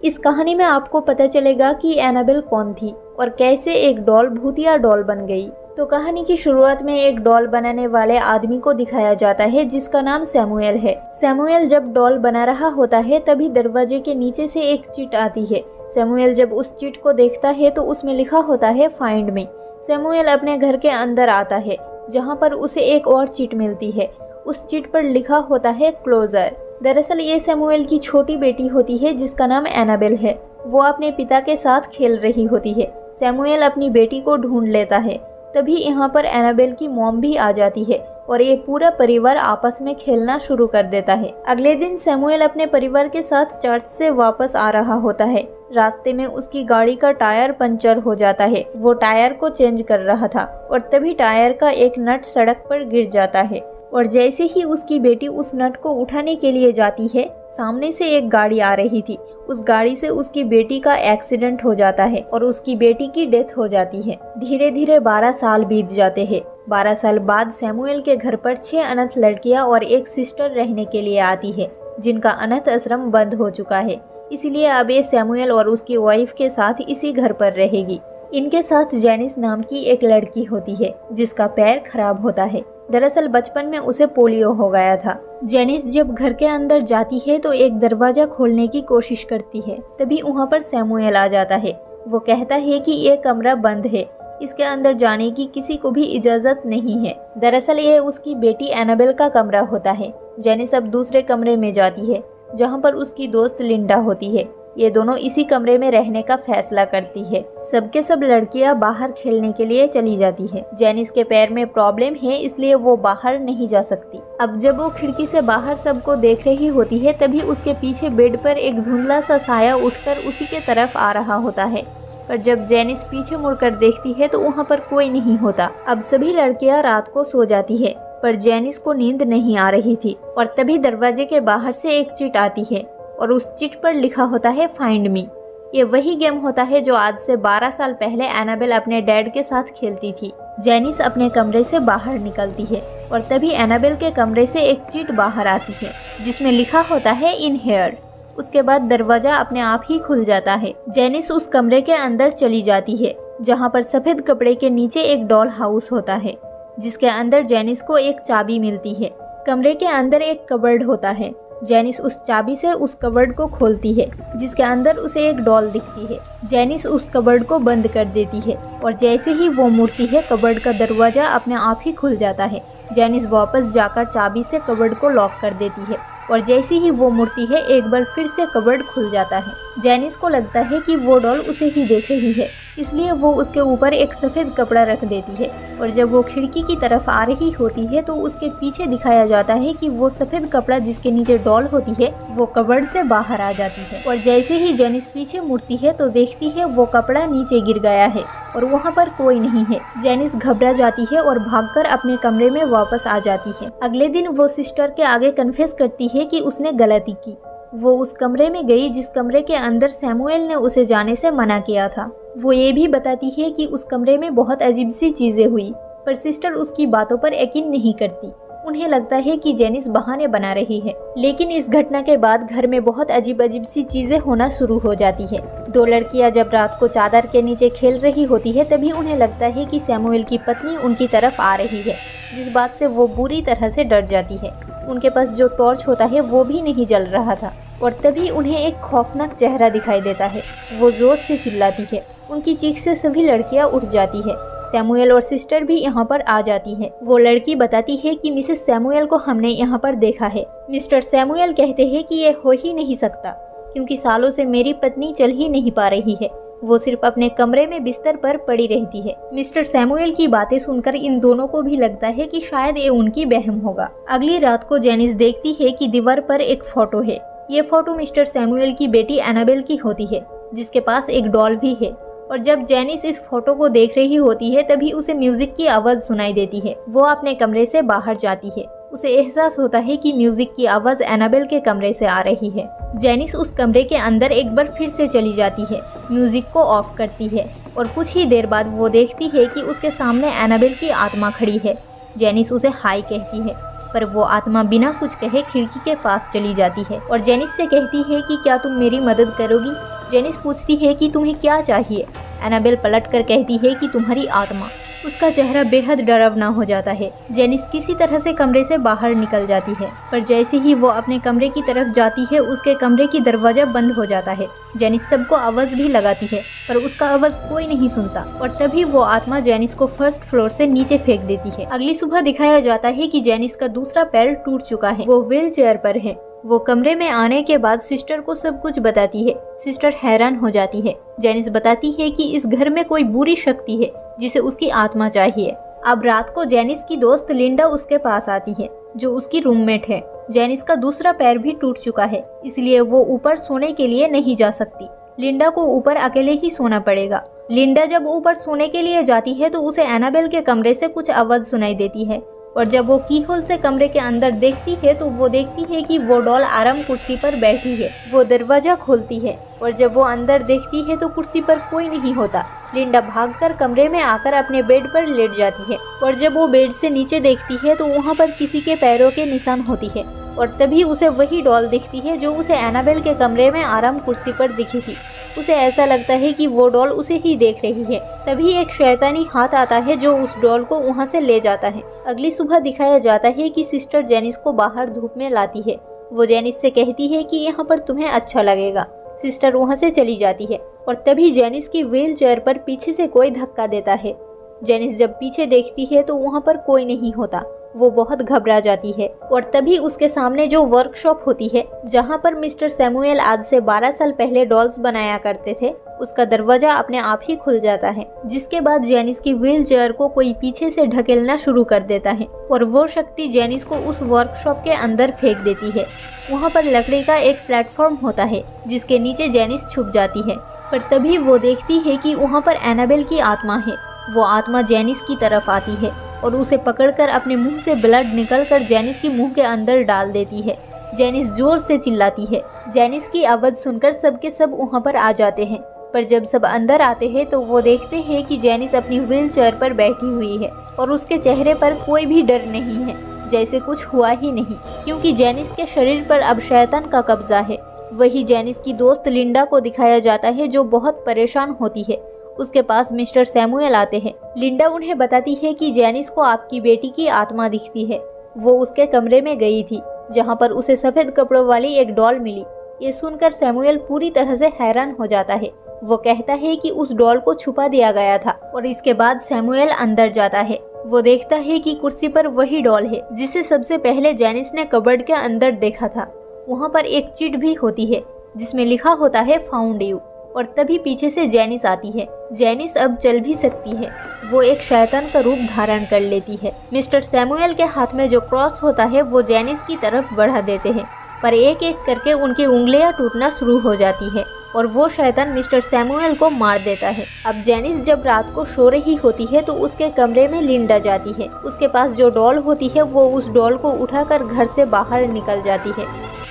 इस कहानी में आपको पता चलेगा कि एनाबेल कौन थी और कैसे एक डॉल भूतिया डॉल बन गई। तो कहानी की शुरुआत में एक डॉल बनाने वाले आदमी को दिखाया जाता है जिसका नाम सैमुएल है। सैमुएल जब डॉल बना रहा होता है तभी दरवाजे के नीचे से एक चिट आती है। सैमुएल जब उस चिट को देखता है तो उसमें लिखा होता है फाइंड मी। सैमुएल अपने घर के अंदर आता है जहाँ पर उसे एक और चिट मिलती है। उस चिट पर लिखा होता है क्लोजर। दरअसल ये सैमुएल की छोटी बेटी होती है जिसका नाम एनाबेल है। वो अपने पिता के साथ खेल रही होती है। सैमुएल अपनी बेटी को ढूंढ लेता है। तभी यहाँ पर एनाबेल की मॉम भी आ जाती है और ये पूरा परिवार आपस में खेलना शुरू कर देता है। अगले दिन सैमुएल अपने परिवार के साथ चर्च से वापस आ रहा होता है। रास्ते में उसकी गाड़ी का टायर पंचर हो जाता है। वो टायर को चेंज कर रहा था और तभी टायर का एक नट सड़क पर गिर जाता है और जैसे ही उसकी बेटी उस नट को उठाने के लिए जाती है, सामने से एक गाड़ी आ रही थी। उस गाड़ी से उसकी बेटी का एक्सीडेंट हो जाता है और उसकी बेटी की डेथ हो जाती है। धीरे धीरे 12 साल बीत जाते हैं। 12 साल बाद सैमुएल के घर पर 6 अनाथ लड़कियां और एक सिस्टर रहने के लिए आती है जिनका अनाथ आश्रम बंद हो चुका है। इसलिए अब ये सैमुएल और उसकी वाइफ के साथ इसी घर पर रहेगी। इनके साथ जेनिस नाम की एक लड़की होती है जिसका पैर खराब होता है। दरअसल बचपन में उसे पोलियो हो गया था। जेनिस जब घर के अंदर जाती है तो एक दरवाजा खोलने की कोशिश करती है। तभी वहाँ पर सैमुएल आ जाता है। वो कहता है कि ये कमरा बंद है, इसके अंदर जाने की किसी को भी इजाजत नहीं है। दरअसल ये उसकी बेटी एनाबेल का कमरा होता है। जेनिस अब दूसरे कमरे में जाती है जहाँ पर उसकी दोस्त लिंडा होती है। ये दोनों इसी कमरे में रहने का फैसला करती है। सबके सब लड़कियां बाहर खेलने के लिए चली जाती है। जेनिस के पैर में प्रॉब्लम है इसलिए वो बाहर नहीं जा सकती। अब जब वो खिड़की से बाहर सबको देख रही होती है तभी उसके पीछे बेड पर एक धुंधला सा साया उठकर उसी के तरफ आ रहा होता है। पर जब जेनिस पीछे मुड़कर देखती है तो वहाँ पर कोई नहीं होता। अब सभी लड़कियां रात को सो जाती है पर जेनिस को नींद नहीं आ रही थी और तभी दरवाजे के बाहर से एक चिट आती है और उस चिट पर लिखा होता है फाइंड मी। ये वही गेम होता है जो आज से 12 साल पहले एनाबेल अपने डैड के साथ खेलती थी। जेनिस अपने कमरे से बाहर निकलती है और तभी एनाबेल के कमरे से एक चिट बाहर आती है जिसमें लिखा होता है इन हेयर। उसके बाद दरवाजा अपने आप ही खुल जाता है। जेनिस उस कमरे के अंदर चली जाती है जहाँ पर सफेद कपड़े के नीचे एक डॉल हाउस होता है जिसके अंदर जेनिस को एक चाबी मिलती है। कमरे के अंदर एक कबर्ड होता है। जेनिस उस चाबी से उस कबर्ड को खोलती है जिसके अंदर उसे एक डॉल दिखती है। जेनिस उस कबर्ड को बंद कर देती है और जैसे ही वो मुड़ती है कबर्ड का दरवाजा अपने आप ही खुल जाता है। जेनिस वापस जाकर चाबी से कबर्ड को लॉक कर देती है और जैसे ही वो मुड़ती है एक बार फिर से कबर्ड खुल जाता है। जेनिस को लगता है कि वो डॉल उसे ही देख रही है इसलिए वो उसके ऊपर एक सफ़ेद कपड़ा रख देती है और जब वो खिड़की की तरफ आ रही होती है तो उसके पीछे दिखाया जाता है कि वो सफ़ेद कपड़ा जिसके नीचे डॉल होती है वो कबर्ड से बाहर आ जाती है और जैसे ही जेनिस पीछे मुड़ती है तो देखती है वो कपड़ा नीचे गिर गया है और वहाँ पर कोई नहीं है। जेनिस घबरा जाती है और भागकर अपने कमरे में वापस आ जाती है। अगले दिन वो सिस्टर के आगे कन्फेस करती है कि उसने गलती की। वो उस कमरे में गई जिस कमरे के अंदर सैमुएल ने उसे जाने से मना किया था। वो ये भी बताती है कि उस कमरे में बहुत अजीब सी चीजें हुई पर सिस्टर उसकी बातों पर यकीन नहीं करती। उन्हें लगता है कि जेनिस बहाने बना रही है। लेकिन इस घटना के बाद घर में बहुत अजीब अजीब सी चीजें होना शुरू हो जाती है। 2 लड़कियां जब रात को चादर के नीचे खेल रही होती है तभी उन्हें लगता है कि सैमुएल की पत्नी उनकी तरफ आ रही है, जिस बात से वो बुरी तरह से डर जाती है। उनके पास जो टॉर्च होता है वो भी नहीं जल रहा था और तभी उन्हें एक खौफनाक चेहरा दिखाई देता है। वो जोर से चिल्लाती है। उनकी चीख से सभी लड़कियां उठ जाती है। सैमुएल और सिस्टर भी यहाँ पर आ जाती है। वो लड़की बताती है कि मिसेस सैमुएल को हमने यहाँ पर देखा है। मिस्टर सैमुएल कहते हैं कि ये हो ही नहीं सकता क्योंकि सालों से मेरी पत्नी चल ही नहीं पा रही है। वो सिर्फ अपने कमरे में बिस्तर पर पड़ी रहती है। मिस्टर सैमुएल की बातें सुनकर इन दोनों को भी लगता है कि शायद ये उनकी बहम होगा। अगली रात को जेनिस देखती है कि दीवार पर एक फोटो है। ये फोटो मिस्टर सैमुएल की बेटी एनाबेल की होती है जिसके पास एक डॉल भी है। और जब जेनिस इस फोटो को देख रही होती है तभी उसे म्यूजिक की आवाज़ सुनाई देती है। वो अपने कमरे से बाहर जाती है। उसे एहसास होता है कि म्यूजिक की आवाज़ एनाबेल के कमरे से आ रही है। जेनिस उस कमरे के अंदर एक बार फिर से चली जाती है, म्यूजिक को ऑफ करती है और कुछ ही देर बाद वो देखती है कि उसके सामने एनाबेल की आत्मा खड़ी है। जेनिस उसे हाय कहती है पर वो आत्मा बिना कुछ कहे खिड़की के पास चली जाती है और जेनिस से कहती है कि क्या तुम मेरी मदद करोगी। जेनिस पूछती है कि तुम्हें क्या चाहिए। एनाबेल पलट कर कहती है कि तुम्हारी आत्मा। उसका चेहरा बेहद डरावना हो जाता है। जेनिस किसी तरह से कमरे से बाहर निकल जाती है, पर जैसे ही वो अपने कमरे की तरफ जाती है उसके कमरे की दरवाजा बंद हो जाता है। जेनिस सबको आवाज भी लगाती है, पर उसका आवाज कोई नहीं सुनता और तभी वो आत्मा जेनिस को फर्स्ट फ्लोर से नीचे फेंक देती है। अगली सुबह दिखाया जाता है कि जेनिस का दूसरा पैर टूट चुका है, वो व्हील चेयर पर है। वो कमरे में आने के बाद सिस्टर को सब कुछ बताती है। सिस्टर हैरान हो जाती है। जेनिस बताती है कि इस घर में कोई बुरी शक्ति है जिसे उसकी आत्मा चाहिए। अब रात को जेनिस की दोस्त लिंडा उसके पास आती है, जो उसकी रूममेट है। जेनिस का दूसरा पैर भी टूट चुका है, इसलिए वो ऊपर सोने के लिए नहीं जा सकती। लिंडा को ऊपर अकेले ही सोना पड़ेगा। लिंडा जब ऊपर सोने के लिए जाती है तो उसे एनाबेल के कमरे से कुछ आवाज सुनाई देती है और जब वो कीहोल से कमरे के अंदर देखती है तो वो देखती है कि वो डॉल आराम कुर्सी पर बैठी है। वो दरवाजा खोलती है और जब वो अंदर देखती है तो कुर्सी पर कोई नहीं होता। लिंडा भागकर कमरे में आकर अपने बेड पर लेट जाती है और जब वो बेड से नीचे देखती है तो वहाँ पर किसी के पैरों के निशान होती है और तभी उसे वही डॉल दिखती है जो उसे एनाबेल के कमरे में आराम कुर्सी पर दिखी थी। उसे ऐसा लगता है कि वो डॉल उसे ही देख रही है। तभी एक शैतानी हाथ आता है जो उस डॉल को वहाँ से ले जाता है। अगली सुबह दिखाया जाता है कि सिस्टर जेनिस को बाहर धूप में लाती है। वो जेनिस से कहती है कि यहाँ पर तुम्हें अच्छा लगेगा। सिस्टर वहाँ से चली जाती है और तभी जेनिस की व्हील चेयर पर पीछे से कोई धक्का देता है। जेनिस जब पीछे देखती है तो वहाँ पर कोई नहीं होता। वो बहुत घबरा जाती है और तभी उसके सामने जो वर्कशॉप होती है जहाँ पर मिस्टर सैमुअल आज से 12 साल पहले डॉल्स बनाया करते थे, उसका दरवाजा अपने आप ही खुल जाता है। जिसके बाद जेनिस की व्हील चेयर को कोई पीछे से ढकेलना शुरू कर देता है और वो शक्ति जेनिस को उस वर्कशॉप के अंदर फेंक देती है। वहाँ पर लकड़ी का एक प्लेटफॉर्म होता है जिसके नीचे जेनिस छुप जाती है, पर तभी वो देखती है कि वहाँ पर एनाबेल की आत्मा है। वो आत्मा जेनिस की तरफ आती है और उसे पकड़कर अपने मुंह से ब्लड निकलकर जेनिस की मुंह के अंदर डाल देती है। जेनिस जोर से चिल्लाती है। जेनिस की आवाज़ सुनकर सबके सब वहाँ पर आ जाते हैं, पर जब सब अंदर आते हैं तो वो देखते हैं कि जेनिस अपनी व्हील चेयर पर बैठी हुई है और उसके चेहरे पर कोई भी डर नहीं है, जैसे कुछ हुआ ही नहीं, क्योंकि जेनिस के शरीर पर अब शैतान का कब्जा है। वही जेनिस की दोस्त लिंडा को दिखाया जाता है जो बहुत परेशान होती है। उसके पास मिस्टर सैमुअल आते हैं। लिंडा उन्हें बताती है कि जेनिस को आपकी बेटी की आत्मा दिखती है। वो उसके कमरे में गई थी जहाँ पर उसे सफ़ेद कपड़ों वाली एक डॉल मिली। ये सुनकर सैमुअल पूरी तरह से हैरान हो जाता है। वो कहता है कि उस डॉल को छुपा दिया गया था और इसके बाद सैमुअल अंदर जाता है। वो देखता है कि कुर्सी पर वही डॉल है जिसे सबसे पहले जेनिस ने कबर्ड के अंदर देखा था। वहाँ पर एक चिट भी होती है जिसमें लिखा होता है फाउंड यू, और तभी पीछे से जेनिस आती है। जेनिस अब चल भी सकती है। वो एक शैतान का रूप धारण कर लेती है। मिस्टर सैमुअल के हाथ में जो क्रॉस होता है वो जेनिस की तरफ बढ़ा देते हैं, पर एक एक करके उनकी उंगलियां टूटना शुरू हो जाती है और वो शैतान मिस्टर सैमुअल को मार देता है। अब जेनिस जब रात को सो रही होती है तो उसके कमरे में लिंडा जाती है। उसके पास जो डॉल होती है वो उस डॉल को उठाकर घर से बाहर निकल जाती है,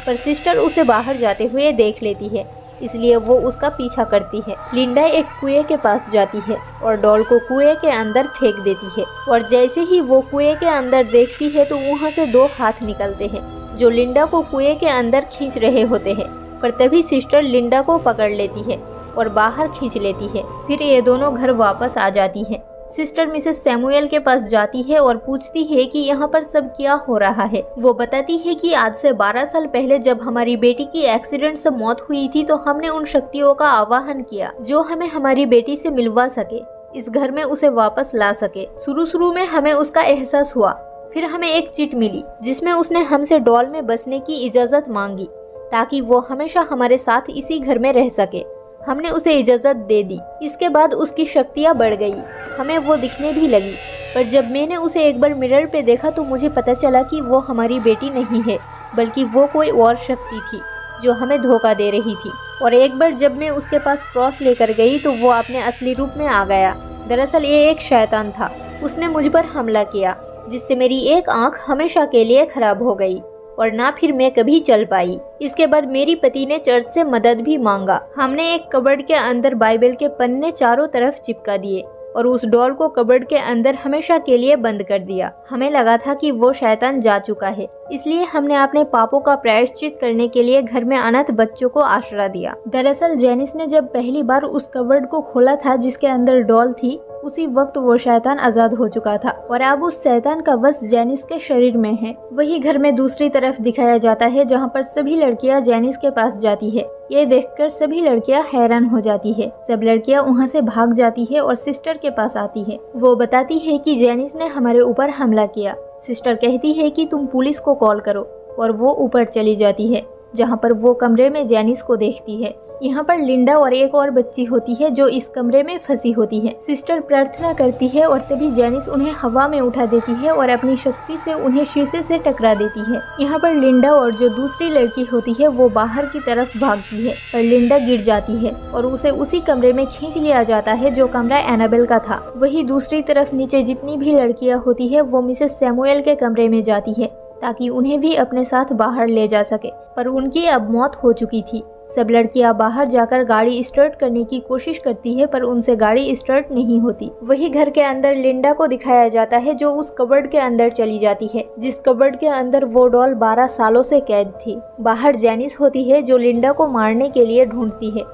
पर सिस्टर उसे बाहर जाते हुए देख लेती है, इसलिए वो उसका पीछा करती है। लिंडा एक कुएं के पास जाती है और डॉल को कुएं के अंदर फेंक देती है और जैसे ही वो कुएं के अंदर देखती है तो वहाँ से 2 हाथ निकलते हैं जो लिंडा को कुएं के अंदर खींच रहे होते हैं, पर तभी सिस्टर लिंडा को पकड़ लेती है और बाहर खींच लेती है। फिर ये दोनों घर वापस आ जाती हैं। सिस्टर मिसेस सैमुअल के पास जाती है और पूछती है कि यहाँ पर सब क्या हो रहा है। वो बताती है कि आज से 12 साल पहले जब हमारी बेटी की एक्सीडेंट से मौत हुई थी तो हमने उन शक्तियों का आवाहन किया जो हमें हमारी बेटी से मिलवा सके, इस घर में उसे वापस ला सके। शुरू में हमें उसका एहसास हुआ, फिर हमें एक चिट मिली जिसमें उसने हमसे डॉल में बसने की इजाज़त मांगी ताकि वो हमेशा हमारे साथ इसी घर में रह सके। हमने उसे इजाज़त दे दी। इसके बाद उसकी शक्तियाँ बढ़ गई, हमें वो दिखने भी लगी, पर जब मैंने उसे एक बार मिरर पे देखा तो मुझे पता चला कि वो हमारी बेटी नहीं है, बल्कि वो कोई और शक्ति थी जो हमें धोखा दे रही थी। और एक बार जब मैं उसके पास क्रॉस लेकर गई तो वो अपने असली रूप में आ गया। दरअसल ये एक शैतान था। उसने मुझ पर हमला किया जिससे मेरी एक आँख हमेशा के लिए खराब हो गई और ना फिर मैं कभी चल पाई। इसके बाद मेरी पति ने चर्च से मदद भी मांगा। हमने एक कबर्ड के अंदर बाइबल के पन्ने चारों तरफ चिपका दिए और उस डॉल को कबर्ड के अंदर हमेशा के लिए बंद कर दिया। हमें लगा था कि वो शैतान जा चुका है, इसलिए हमने अपने पापों का प्रायश्चित करने के लिए घर में अनाथ बच्चों को आश्रय दिया। दरअसल जेनिस ने जब पहली बार उस कबर्ड को खोला था जिसके अंदर डॉल थी, उसी वक्त वो शैतान आजाद हो चुका था और अब उस शैतान का वश जेनिस के शरीर में है। वही घर में दूसरी तरफ दिखाया जाता है जहाँ पर सभी लड़कियाँ जेनिस के पास जाती है। ये देखकर सभी लड़कियाँ हैरान हो जाती है। सब लड़कियाँ वहाँ से भाग जाती है और सिस्टर के पास आती है। वो बताती है कि जेनिस ने हमारे ऊपर हमला किया। सिस्टर कहती है कि तुम पुलिस को कॉल करो और वो ऊपर चली जाती है जहाँ पर वो कमरे में जेनिस को देखती है। यहाँ पर लिंडा और एक और बच्ची होती है जो इस कमरे में फंसी होती है। सिस्टर प्रार्थना करती है और तभी जेनिस उन्हें हवा में उठा देती है और अपनी शक्ति से उन्हें शीशे से टकरा देती है। यहाँ पर लिंडा और जो दूसरी लड़की होती है वो बाहर की तरफ भागती है पर लिंडा गिर जाती है और उसे उसी कमरे में खींच लिया जाता है जो कमरा एनाबेल का था। वही दूसरी तरफ नीचे जितनी भी लड़कियाँ होती है वो मिसेस सैमुएल के कमरे में जाती है ताकि उन्हें भी अपने साथ बाहर ले जा सके, पर उनकी अब मौत हो चुकी थी। सब लड़कियां बाहर जाकर गाड़ी स्टार्ट करने की कोशिश करती है पर उनसे गाड़ी स्टार्ट नहीं होती। वही घर के अंदर लिंडा को दिखाया जाता है जो उस कबर्ड के अंदर चली जाती है जिस कबर्ड के अंदर वो डॉल 12 सालों से कैद थी। बाहर जेनिस होती है जो लिंडा को मारने के लिए ढूंढती है।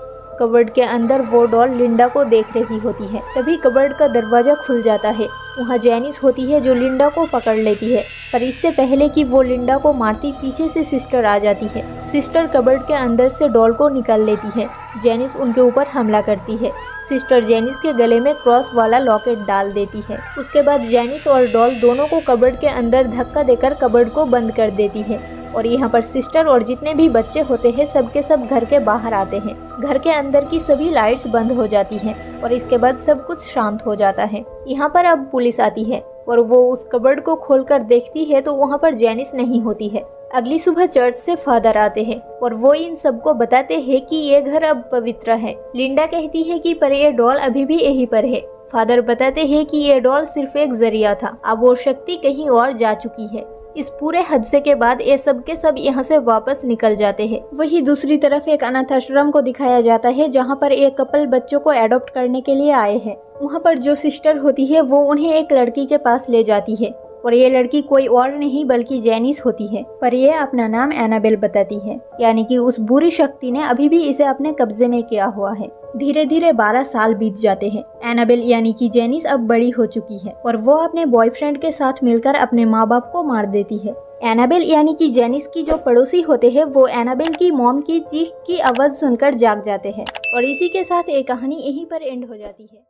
कबर्ड के अंदर वो डॉल लिंडा को देख रही होती है। तभी कबर्ड का दरवाजा खुल जाता है। वहाँ जेनिस होती है जो लिंडा को पकड़ लेती है, पर इससे पहले कि वो लिंडा को मारती पीछे से सिस्टर आ जाती है। सिस्टर कबर्ड के अंदर से डॉल को निकाल लेती है। जेनिस उनके ऊपर हमला करती है। सिस्टर जेनिस के गले में क्रॉस वाला लॉकेट डाल देती है। उसके बाद जेनिस और डॉल दोनों को कबर्ड के अंदर धक्का देकर कबर्ड को बंद कर देती है और यहाँ पर सिस्टर और जितने भी बच्चे होते हैं सब के सब घर के बाहर आते हैं। घर के अंदर की सभी लाइट्स बंद हो जाती हैं और इसके बाद सब कुछ शांत हो जाता है। यहाँ पर अब पुलिस आती है और वो उस कबर्ड को खोलकर देखती है तो वहाँ पर जेनिस नहीं होती है। अगली सुबह चर्च से फादर आते हैं और वो इन सबको बताते हैं कि ये घर अब पवित्र है। लिंडा कहती है कि पर ये डॉल अभी भी यहीं पर है। फादर बताते हैं कि ये डॉल सिर्फ एक जरिया था, अब वो शक्ति कहीं और जा चुकी है। इस पूरे हादसे के बाद ये सब के सब यहाँ से वापस निकल जाते हैं। वही दूसरी तरफ एक अनाथ आश्रम को दिखाया जाता है जहाँ पर एक कपल बच्चों को एडॉप्ट करने के लिए आए हैं। वहाँ पर जो सिस्टर होती है वो उन्हें एक लड़की के पास ले जाती है और ये लड़की कोई और नहीं बल्कि जेनिस होती है, पर ये अपना नाम एनाबेल बताती है, यानी कि उस बुरी शक्ति ने अभी भी इसे अपने कब्जे में किया हुआ है। धीरे धीरे 12 साल बीत जाते हैं। एनाबेल यानी कि जेनिस अब बड़ी हो चुकी है और वो अपने बॉयफ्रेंड के साथ मिलकर अपने माँ बाप को मार देती है। एनाबेल यानी कि जेनिस की जो पड़ोसी होते हैं वो एनाबेल की मॉम की चीख की आवाज सुनकर जाग जाते हैं और इसी के साथ ये कहानी यहीं पर एंड हो जाती है।